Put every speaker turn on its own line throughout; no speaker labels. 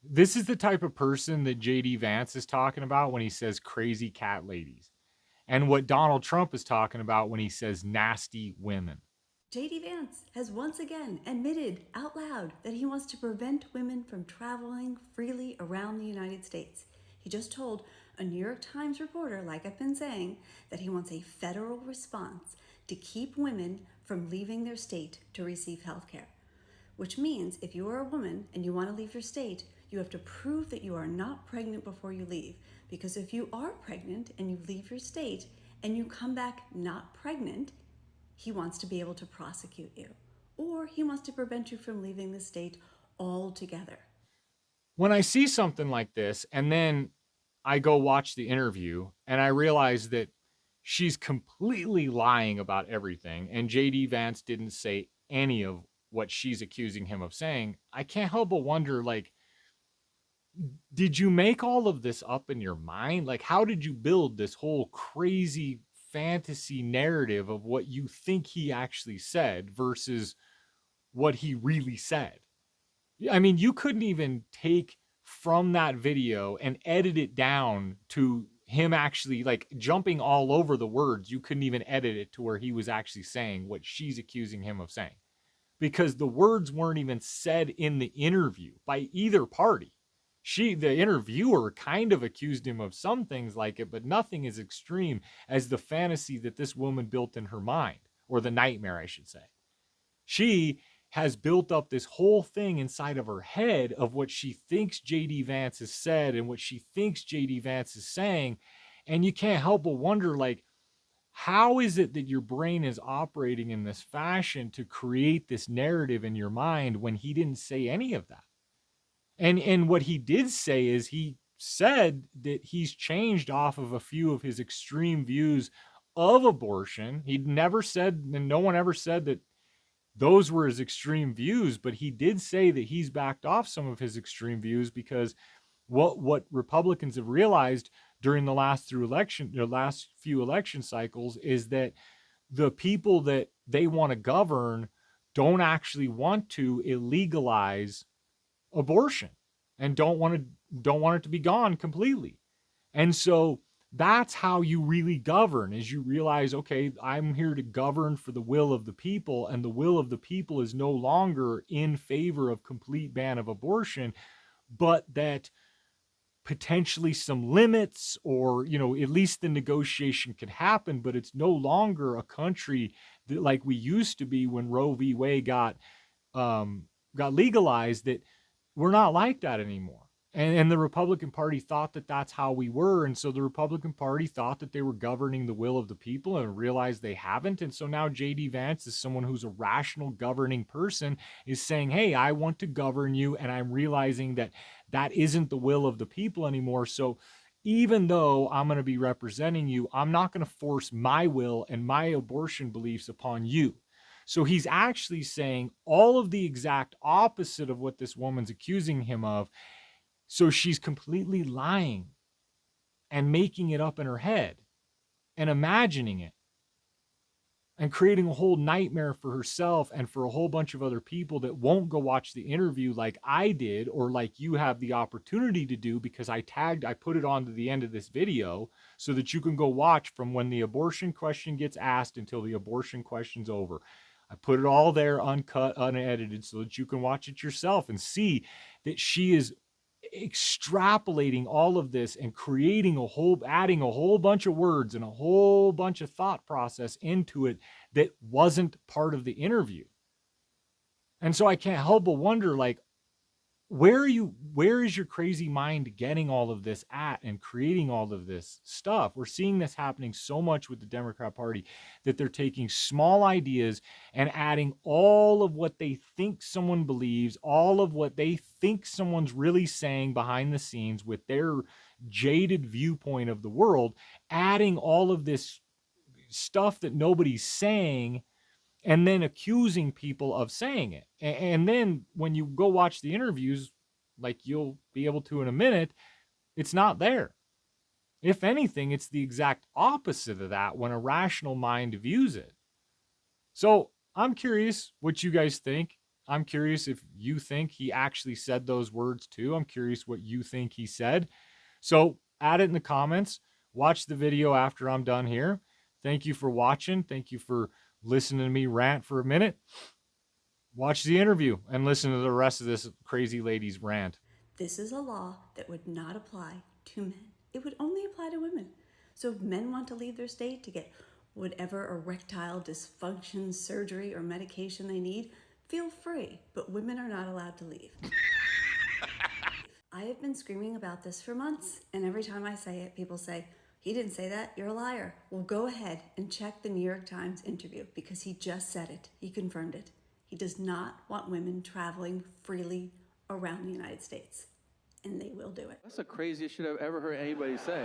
This is the type of person that J.D. Vance is talking about when he says crazy cat ladies, and what Donald Trump is talking about when he says nasty women.
J.D. Vance has once again admitted out loud that he wants to prevent women from traveling freely around the United States. He just told a New York Times reporter, like I've been saying, that he wants a federal response to keep women from leaving their state to receive health care. Which means if you are a woman and you want to leave your state, you have to prove that you are not pregnant before you leave. Because if you are pregnant and you leave your state and you come back not pregnant, he wants to be able to prosecute you. Or he wants to prevent you from leaving the state altogether.
When I see something like this, and then I go watch the interview, and I realize that she's completely lying about everything, and JD Vance didn't say any of what she's accusing him of saying, I can't help but wonder, like, did you make all of this up in your mind? Like, how did you build this whole crazy fantasy narrative of what you think he actually said versus what he really said? I mean, you couldn't even take from that video and edit it down to him actually like jumping all over the words. You couldn't even edit it to where he was actually saying what she's accusing him of saying, because the words weren't even said in the interview by either party. The interviewer kind of accused him of some things like it, but nothing as extreme as the fantasy that this woman built in her mind, or the nightmare, I should say. She has built up this whole thing inside of her head of what she thinks JD Vance has said and what she thinks JD Vance is saying. And you can't help but wonder, like, how is it that your brain is operating in this fashion to create this narrative in your mind when he didn't say any of that? And what he did say is he said that he's changed off of a few of his extreme views of abortion. He'd never said, and no one ever said that those were his extreme views, but he did say that he's backed off some of his extreme views because what Republicans have realized during the last few election cycles is that the people that they want to govern don't actually want to illegalize abortion and don't want it to be gone completely. And so that's how you really govern, is you realize, okay, I'm here to govern for the will of the people, and the will of the people is no longer in favor of complete ban of abortion, but that potentially some limits, or at least the negotiation could happen, but it's no longer a country that, like we used to be when Roe v. Wade got legalized, that we're not like that anymore. And the Republican Party thought that that's how we were. And so the Republican Party thought that they were governing the will of the people and realized they haven't. And so now J.D. Vance, is someone who's a rational governing person, is saying, hey, I want to govern you. And I'm realizing that that isn't the will of the people anymore. So even though I'm going to be representing you, I'm not going to force my will and my abortion beliefs upon you. So he's actually saying all of the exact opposite of what this woman's accusing him of. So she's completely lying and making it up in her head and imagining it and creating a whole nightmare for herself and for a whole bunch of other people that won't go watch the interview like I did, or like you have the opportunity to do, because I put it on to the end of this video so that you can go watch from when the abortion question gets asked until the abortion question's over. I put it all there, uncut, unedited, so that you can watch it yourself and see that she is extrapolating all of this and adding a whole bunch of words and a whole bunch of thought process into it that wasn't part of the interview. And so I can't help but wonder, like, where is your crazy mind getting all of this at and creating all of this stuff? We're seeing this happening so much with the Democrat Party, that they're taking small ideas and adding all of what they think someone believes, all of what they think someone's really saying behind the scenes with their jaded viewpoint of the world, adding all of this stuff that nobody's saying, and then accusing people of saying it. And then when you go watch the interviews, like you'll be able to in a minute, it's not there. If anything, it's the exact opposite of that when a rational mind views it. So I'm curious what you guys think. I'm curious if you think he actually said those words too. I'm curious what you think he said. So add it in the comments. Watch the video after I'm done here. Thank you for watching. Thank you for listening to me rant for a minute. Watch the interview and listen to the rest of this crazy lady's rant.
This is a law that would not apply to men. It would only apply to women. So if men want to leave their state to get whatever erectile dysfunction surgery or medication they need, feel free, but women are not allowed to leave. I have been screaming about this for months, and every time I say it, people say, he didn't say that, you're a liar. Well, go ahead and check the New York Times interview because he just said it. He confirmed it. He does not want women traveling freely around the United States, and they will do it.
That's the craziest shit I've ever heard anybody say.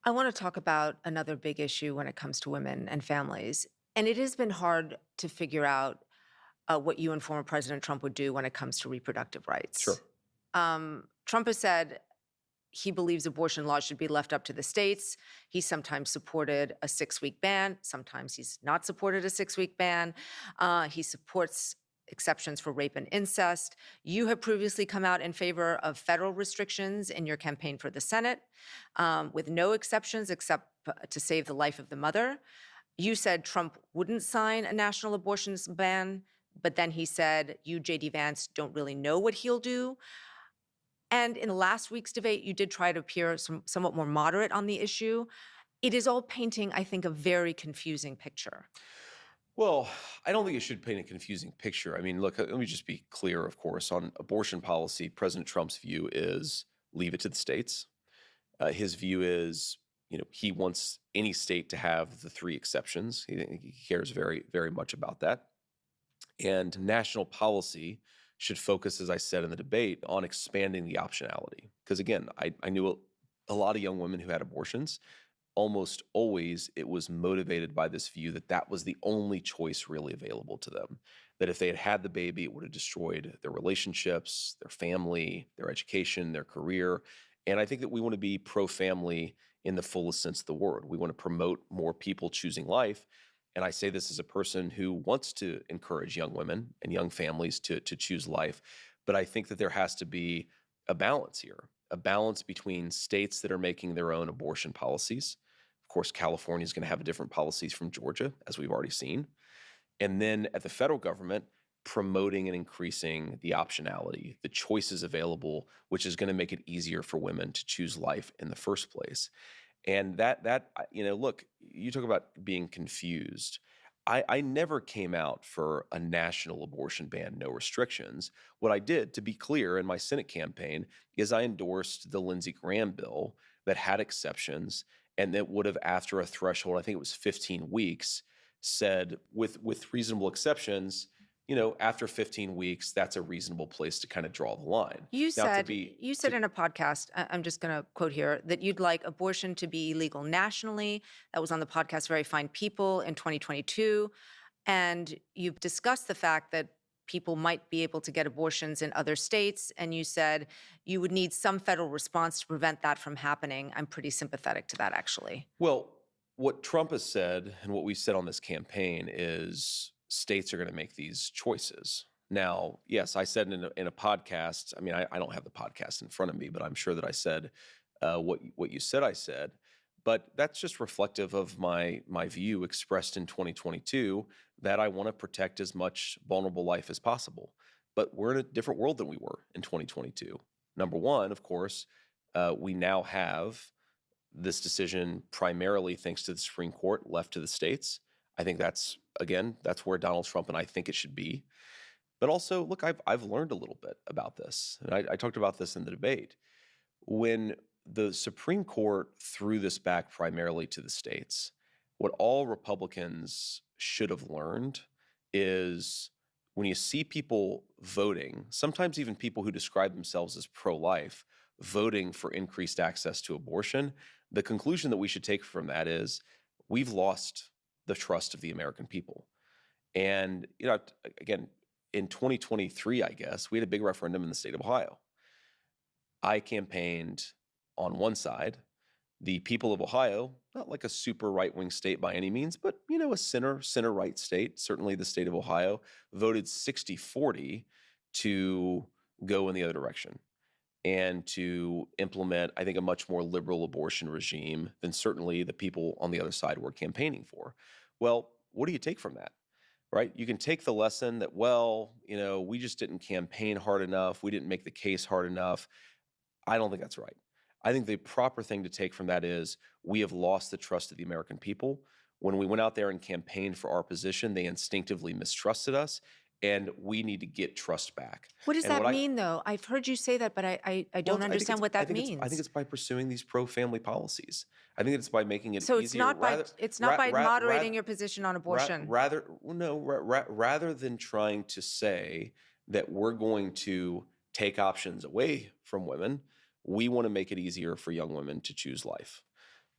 I want to talk about another big issue when it comes to women and families. And it has been hard to figure out what you and former President Trump would do when it comes to reproductive rights.
Sure.
Trump has said he believes abortion laws should be left up to the states. He sometimes supported a 6-week ban. Sometimes he's not supported a 6-week ban. He supports exceptions for rape and incest. You have previously come out in favor of federal restrictions in your campaign for the Senate, with no exceptions except to save the life of the mother. You said Trump wouldn't sign a national abortions ban, but then he said you, J.D. Vance, don't really know what he'll do. And in last week's debate, you did try to appear somewhat more moderate on the issue. It is all painting, I think, a very confusing picture.
Well, I don't think it should paint a confusing picture. I mean, look, let me just be clear, of course, on abortion policy. President Trump's view is leave it to the states. His view is, he wants any state to have the 3 exceptions. He cares very, very much about that. And national policy should focus, as I said in the debate, on expanding the optionality. Because again, I knew a lot of young women who had abortions. Almost always it was motivated by this view that that was the only choice really available to them. That if they had had the baby, it would have destroyed their relationships, their family, their education, their career. And I think that we want to be pro-family in the fullest sense of the word. We want to promote more people choosing life. And I say this as a person who wants to encourage young women and young families to choose life. But I think that there has to be a balance here, a balance between states that are making their own abortion policies. Of course, California is going to have different policies from Georgia, as we've already seen. And then at the federal government, promoting and increasing the optionality, the choices available, which is going to make it easier for women to choose life in the first place. And look, you talk about being confused. I never came out for a national abortion ban, no restrictions. What I did, to be clear, in my Senate campaign, is I endorsed the Lindsey Graham bill that had exceptions and that would have, after a threshold, I think it was 15 weeks, said with reasonable exceptions, after 15 weeks, that's a reasonable place to kind of draw the line.
You said in a podcast, I'm just going to quote here, that you'd like abortion to be legal nationally. That was on the podcast Very Fine People in 2022. And you've discussed the fact that people might be able to get abortions in other states. And you said you would need some federal response to prevent that from happening. I'm pretty sympathetic to that, actually.
Well, what Trump has said and what we've said on this campaign is states are going to make these choices. Now, yes, I said in a podcast, I mean, I don't have the podcast in front of me, but I'm sure that I said what you said I said. But that's just reflective of my view expressed in 2022 that I want to protect as much vulnerable life as possible. But we're in a different world than we were in 2022. Number one, of course, we now have this decision primarily thanks to the Supreme Court left to the states. I think that's where Donald Trump and I think it should be. But also, look, I've learned a little bit about this. And I talked about this in the debate. When the Supreme Court threw this back primarily to the states, what all Republicans should have learned is when you see people voting, sometimes even people who describe themselves as pro-life, voting for increased access to abortion, the conclusion that we should take from that is we've lost the trust of the American people. And, again, in 2023, I guess, we had a big referendum in the state of Ohio. I campaigned on one side the people of Ohio, not like a super right-wing state by any means, but a center-right state, certainly the state of Ohio, voted 60-40 to go in the other direction and to implement, I think, a much more liberal abortion regime than certainly the people on the other side were campaigning for. Well, what do you take from that? Right? You can take the lesson that, well, we just didn't campaign hard enough. We didn't make the case hard enough. I don't think that's right. I think the proper thing to take from that is we have lost the trust of the American people. When we went out there and campaigned for our position, they instinctively mistrusted us, and we need to get trust back.
What does
And
that mean, though? I've heard you say that, but I don't understand what that means.
I think it's by pursuing these pro-family policies. I think it's by making it
So
easier.
it's not by moderating your position on abortion.
Rather than trying to say that we're going to take options away from women, we want to make it easier for young women to choose life.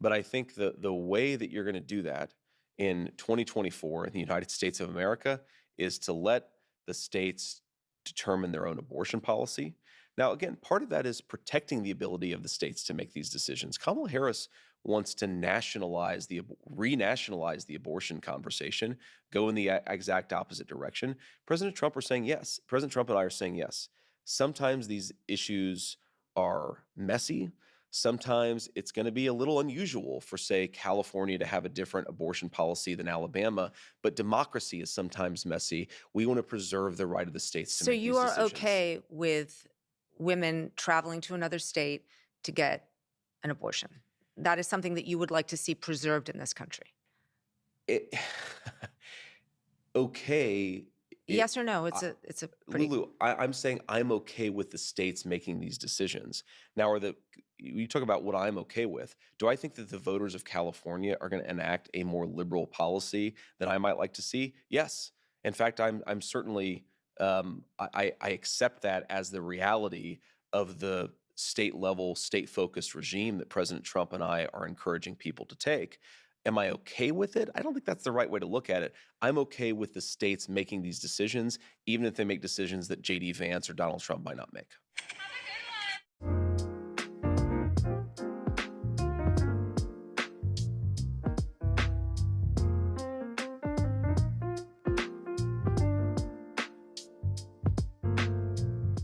But I think the way that you're going to do that in 2024 in the United States of America is to let the states determine their own abortion policy. Now, again, part of that is protecting the ability of the states to make these decisions. Kamala Harris wants to renationalize the abortion conversation, go in the exact opposite direction. President Trump are saying yes. President Trump and I are saying yes. Sometimes these issues are messy. Sometimes it's going to be a little unusual for, say, California to have a different abortion policy than Alabama, but democracy is sometimes messy. We want to preserve the right of the states to
So
make
you
these
are
decisions.
okay with women traveling to another state to get an abortion? That is something that you would like to see preserved in this country?
Okay.
Yes or no? It's a pretty.
Lulu, I'm saying I'm okay with the states making these decisions. Now, you talk about what I'm okay with. Do I think that the voters of California are going to enact a more liberal policy than I might like to see? Yes. In fact, I'm certainly I accept that as the reality of the state-level, state-focused regime that President Trump and I are encouraging people to take. Am I okay with it? I don't think that's the right way to look at it. I'm okay with the states making these decisions, even if they make decisions that J.D. Vance or Donald Trump might not make.